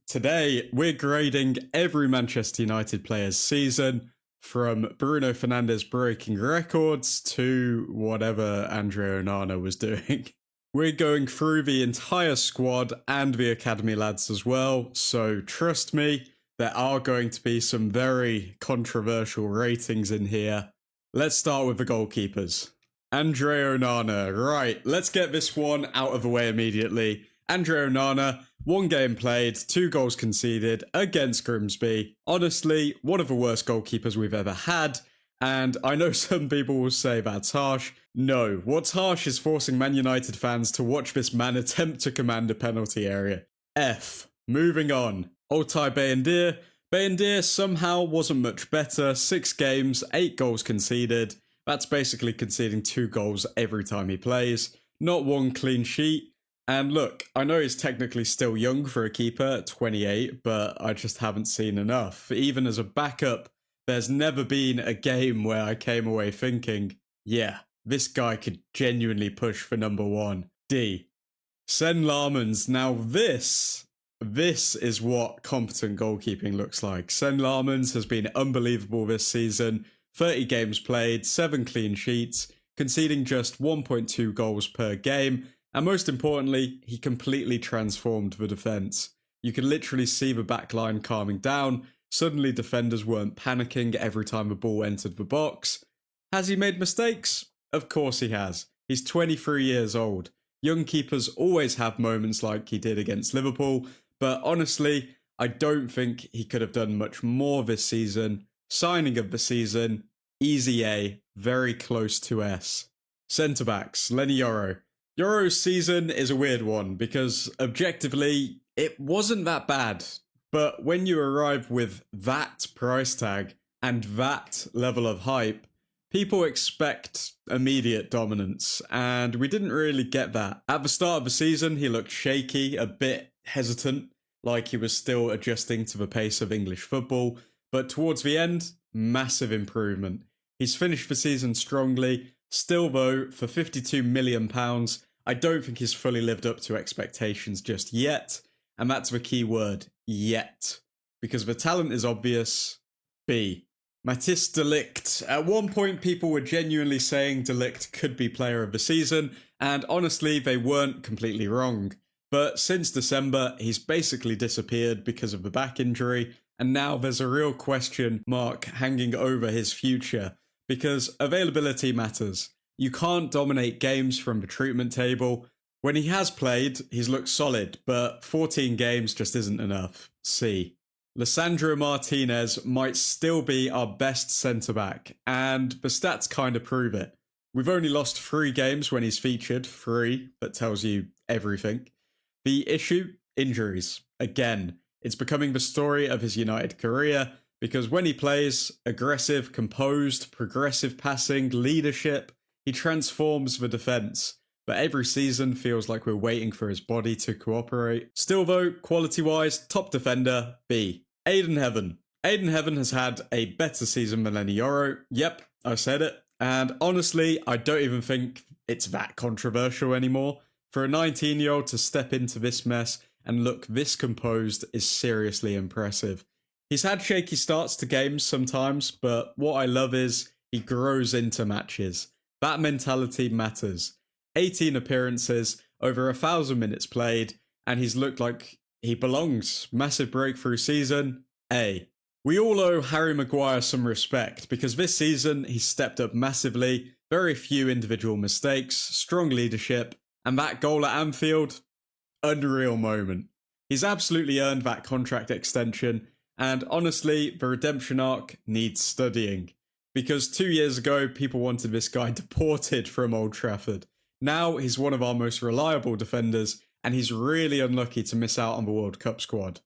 Today, we're grading every Manchester United player's season, from Bruno Fernandes breaking records to whatever Andre Onana was doing. We're going through the entire squad and the academy lads as well, so trust me, there are going to be some very controversial ratings in here. Let's start with the goalkeepers. Andre Onana. Right, let's get this one out of the way immediately. Andre Onana, 1 game played, 2 goals conceded against Grimsby. Honestly, one of the worst goalkeepers we've ever had. And I know some people will say that's harsh. No, what's harsh is forcing Man United fans to watch this man attempt to command a penalty area. F. Moving on. Altay Bayindir. Bayindir somehow wasn't much better. 6 games, 8 goals conceded. That's basically conceding 2 goals every time he plays. Not 1 clean sheet. And look, I know he's technically still young for a keeper at 28, but I just haven't seen enough. Even as a backup, there's never been a game where I came away thinking, yeah, this guy could genuinely push for number 1. D. Sen Lammens. Now this is what competent goalkeeping looks like. Sen Lammens has been unbelievable this season. 30 games played, 7 clean sheets, conceding just 1.2 goals per game. And most importantly, he completely transformed the defence. You could literally see the backline calming down. Suddenly defenders weren't panicking every time the ball entered the box. Has he made mistakes? Of course he has. He's 23 years old. Young keepers always have moments like he did against Liverpool, but honestly, I don't think he could have done much more this season. Signing of the season, easy A, very close to S. Centre-backs, Lenny Yoro. Yoro's season is a weird one because, objectively, it wasn't that bad. But when you arrive with that price tag and that level of hype, people expect immediate dominance, and we didn't really get that. At the start of the season, he looked shaky, a bit hesitant, like he was still adjusting to the pace of English football. But towards the end, massive improvement. He's finished the season strongly. Still though, for £52 million, I don't think he's fully lived up to expectations just yet. And that's the key word, yet. Because the talent is obvious. B. Matthijs de Ligt. At one point, people were genuinely saying de Ligt could be player of the season, and honestly, they weren't completely wrong. But since December, he's basically disappeared because of the back injury, and now there's a real question mark hanging over his future, because availability matters. You can't dominate games from the treatment table. When he has played, he's looked solid, but 14 games just isn't enough. C. Lisandro Martinez might still be our best centre-back, and the stats kind of prove it. We've only lost 3 games when he's featured, 3, that tells you everything. The issue? Injuries. Again, it's becoming the story of his United career, because when he plays, aggressive, composed, progressive passing, leadership, he transforms the defence. But every season feels like we're waiting for his body to cooperate. Still though, quality-wise, top defender, B. Aiden Heaven. Aiden Heaven has had a better season than Lenny Yoro. Yep, I said it. And honestly, I don't even think it's that controversial anymore. For a 19-year-old to step into this mess and look this composed is seriously impressive. He's had shaky starts to games sometimes, but what I love is he grows into matches. That mentality matters. 18 appearances, over 1,000 minutes played, and he's looked like he belongs. Massive breakthrough season, A. We all owe Harry Maguire some respect, because this season he's stepped up massively, very few individual mistakes, strong leadership, and that goal at Anfield, unreal moment. He's absolutely earned that contract extension, and honestly, the redemption arc needs studying. Because 2 years ago, people wanted this guy deported from Old Trafford. Now he's one of our most reliable defenders, and he's really unlucky to miss out on the World Cup squad.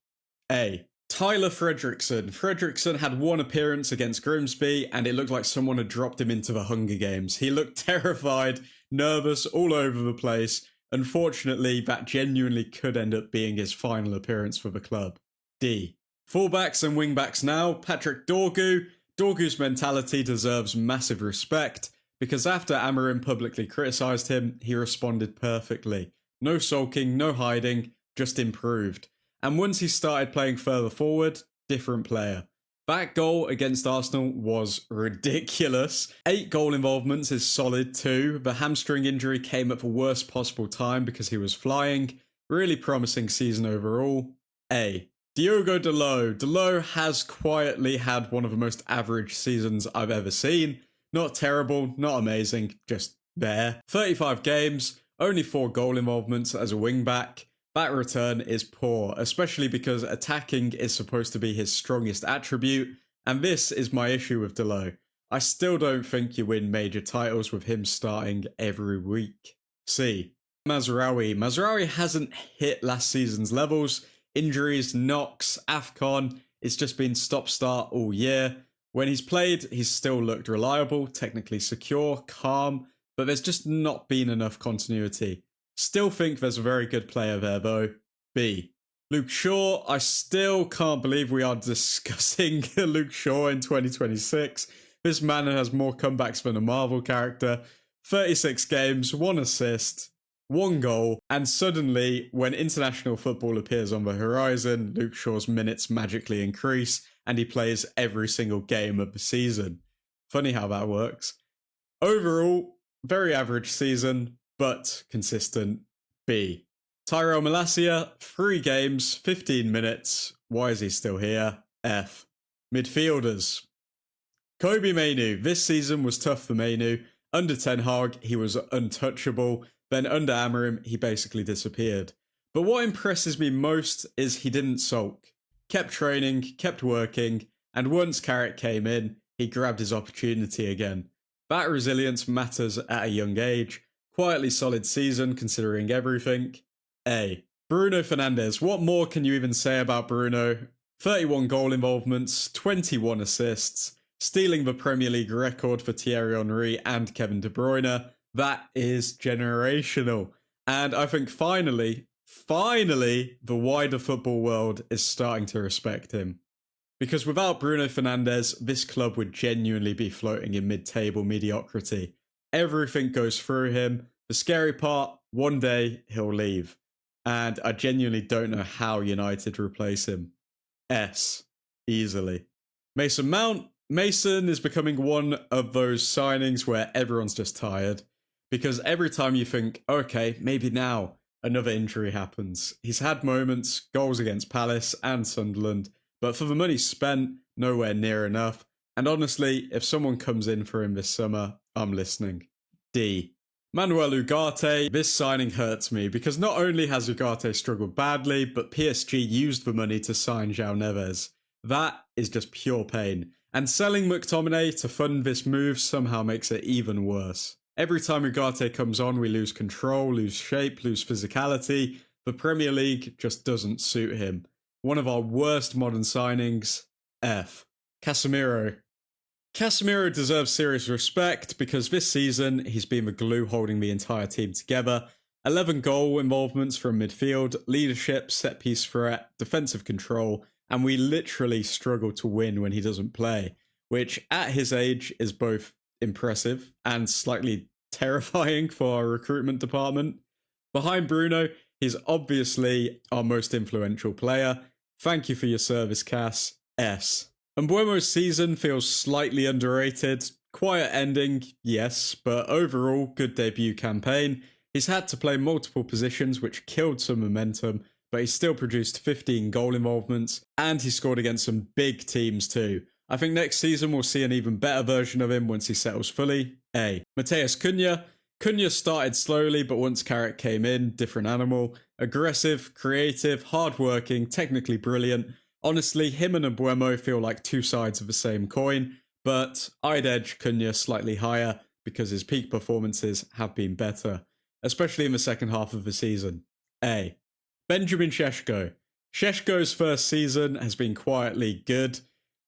A. Tyler Fredrickson. Fredrickson had 1 appearance against Grimsby, and it looked like someone had dropped him into the Hunger Games. He looked terrified, nervous, all over the place. Unfortunately, that genuinely could end up being his final appearance for the club. D. Fullbacks and wingbacks now. Patrick Dorgu. Dorgu's mentality deserves massive respect, because after Amorim publicly criticised him, he responded perfectly. No sulking, no hiding, just improved. and once he started playing further forward, different player. That goal against Arsenal was ridiculous. 8 goal involvements is solid too. The hamstring injury came at the worst possible time because he was flying. Really promising season overall. A. Diogo Dalot. Dalot has quietly had one of the most average seasons I've ever seen. Not terrible, not amazing, just there. 35 games, only 4 goal involvements as a wing-back. That return is poor, especially because attacking is supposed to be his strongest attribute, and this is my issue with Dalot. I still don't think you win major titles with him starting every week. C. Mazraoui. Mazraoui hasn't hit last season's levels. Injuries, knocks, AFCON, it's just been stop-start all year. When he's played, he's still looked reliable, technically secure, calm, but there's just not been enough continuity. Still think there's a very good player there though. B. Luke Shaw. I still can't believe we are discussing Luke Shaw in 2026. This man has more comebacks than a Marvel character. 36 games, 1 assist, 1 goal, and suddenly, when international football appears on the horizon, Luke Shaw's minutes magically increase, and he plays every single game of the season. Funny how that works. Overall, very average season, but consistent. B. Tyrell Malacia, 3 games, 15 minutes. Why is he still here? F. Midfielders. Kobe Mainoo. This season was tough for Mainoo. Under Ten Hag, he was untouchable. Then under Amorim, he basically disappeared. But what impresses me most is he didn't sulk. Kept training, kept working, and once Carrick came in, he grabbed his opportunity again. That resilience matters at a young age. Quietly solid season considering everything. A. Bruno Fernandes. What more can you even say about Bruno? 31 goal involvements, 21 assists, stealing the Premier League record for Thierry Henry and Kevin De Bruyne. That is generational. And I think finally, the wider football world is starting to respect him. Because without Bruno Fernandes, this club would genuinely be floating in mid-table mediocrity. Everything goes through him. The scary part, one day he'll leave. And I genuinely don't know how United replace him. S. Easily. Mason Mount. Mason is becoming one of those signings where everyone's just tired. Because every time you think, okay, maybe now, another injury happens. He's had moments, goals against Palace and Sunderland, but for the money spent, nowhere near enough. And honestly, if someone comes in for him this summer, I'm listening. D. Manuel Ugarte. This signing hurts me because not only has Ugarte struggled badly, but PSG used the money to sign João Neves. That is just pure pain. And selling McTominay to fund this move somehow makes it even worse. Every time Ugarte comes on, we lose control, lose shape, lose physicality. The Premier League just doesn't suit him. One of our worst modern signings. F. Casemiro. Casemiro deserves serious respect because this season he's been the glue holding the entire team together. 11 goal involvements from midfield, leadership, set-piece threat, defensive control, and we literally struggle to win when he doesn't play, which at his age is both impressive and slightly terrifying for our recruitment department. Behind Bruno, he's obviously our most influential player. Thank you for your service, Cass. S. Mbeumo's season feels slightly underrated. Quiet ending, yes, but overall, good debut campaign. He's had to play multiple positions, which killed some momentum, but he still produced 15 goal involvements, and he scored against some big teams too. I think next season we'll see an even better version of him once he settles fully. A. Mateus Cunha. Cunha started slowly, but once Carrick came in, different animal. Aggressive, creative, hardworking, technically brilliant. Honestly, him and Mbeumo feel like two sides of the same coin, but I'd edge Cunha slightly higher because his peak performances have been better, especially in the second half of the season. A. Benjamin Šeško. Šeško's first season has been quietly good.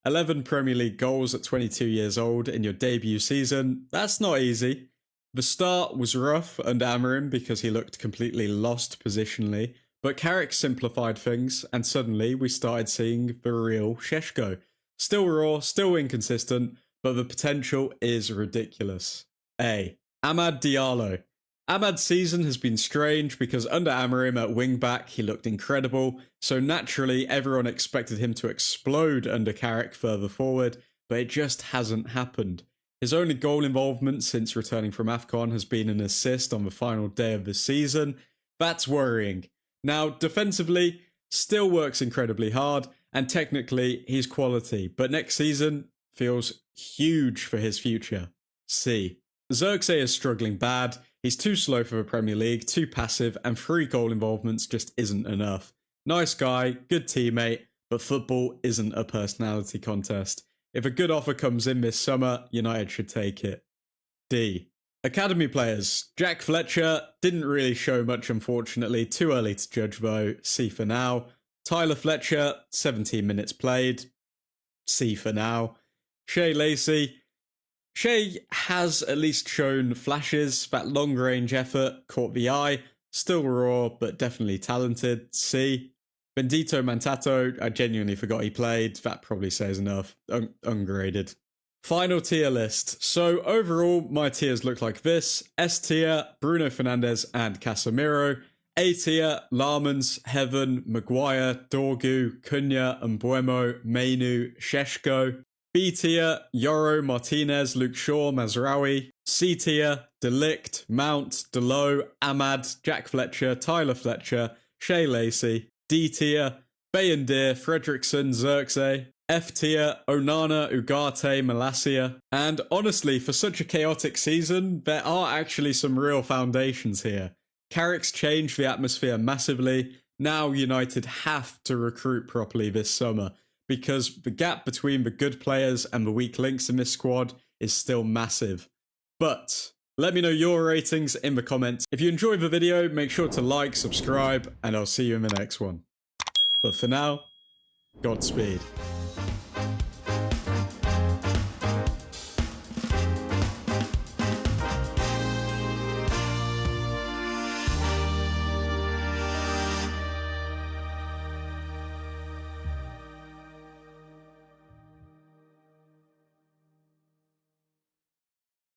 11 Premier League goals at 22 years old in your debut season. That's not easy. The start was rough under Amorim because he looked completely lost positionally, but Carrick simplified things, and suddenly we started seeing the real Šeško. Still raw, still inconsistent, but the potential is ridiculous. A. Amad Diallo. Ahmad's season has been strange because under Amorim at wing-back he looked incredible, so naturally everyone expected him to explode under Carrick further forward, but it just hasn't happened. His only goal involvement since returning from AFCON has been an assist on the final day of the season. That's worrying. Now, defensively, still works incredibly hard, and technically he's quality, but next season feels huge for his future. C. Xerxes is struggling bad. He's too slow for the Premier League, too passive, and 3 goal involvements just isn't enough. Nice guy, good teammate, but football isn't a personality contest. If a good offer comes in this summer, United should take it. D. Academy players. Jack Fletcher didn't really show much, unfortunately. Too early to judge though. C for now. Tyler Fletcher, 17 minutes played. C for now. Shea Lacey. Shea has at least shown flashes. That long-range effort caught the eye. Still raw, but definitely talented. C. Bendito Mantato, I genuinely forgot he played. That probably says enough. Ungraded. Final tier list. So overall, my tiers look like this. S tier, Bruno Fernandes and Casemiro. A tier, Larmans, Heaven, Maguire, Dorgu, Cunha, Mbuemo, Mainu, Sheshko. B tier, Yoro, Martinez, Luke Shaw, Mazraoui. C tier, Delict, Mount, Delo, Ahmad, Jack Fletcher, Tyler Fletcher, Shea Lacey. D tier, Bayendir, Fredrickson, Xerxes. F tier, Onana, Ugarte, Malacia. And honestly, for such a chaotic season, there are actually some real foundations here. Carrick's changed the atmosphere massively. Now United have to recruit properly this summer, because the gap between the good players and the weak links in this squad is still massive. But let me know your ratings in the comments. If you enjoyed the video, make sure to like, subscribe, and I'll see you in the next one. But for now, Godspeed.